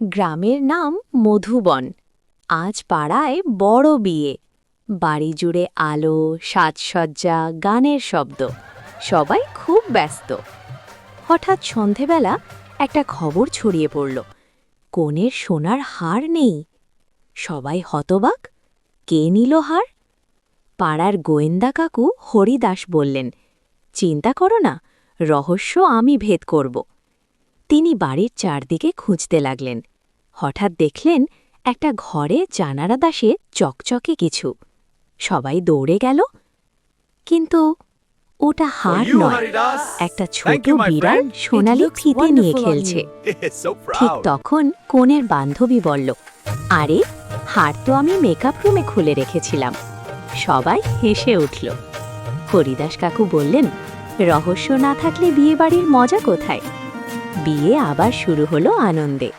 গ্রামের নাম মধুবন। আজ পাড়ায় বড় বিয়ে। বাড়ি জুড়ে আলো, সাজসজ্জা, গানের শব্দ। সবাই খুব ব্যস্ত। হঠাৎ সন্ধেবেলা একটা খবর ছড়িয়ে পড়ল, কনের সোনার হার নেই। সবাই হতবাক, কে নিল হার? পাড়ার গোয়েন্দা কাকু হরিদাস বললেন, চিন্তা করো না, রহস্য আমি ভেদ করব। তিনি বাড়ির চারদিকে খুঁজতে লাগলেন। হঠাৎ দেখলেন একটা ঘরে জানালা দাসে চকচকে কিছু। সবাই দৌড়ে গেল, কিন্তু ওটা হার নয়, একটা ছোট বিড়াল সোনালি ফিতে নিয়ে খেলছে। ঠিক তখন কনের বান্ধবী বলল, আরে, হার তো আমি মেকআপ রুমে খুলে রেখেছিলাম। সবাই হেসে উঠল। হরিদাস কাকু বললেন, রহস্য না থাকলে বিয়ে বাড়ির মজা কোথায়? বিয়ে আবার শুরু হলো আনন্দে।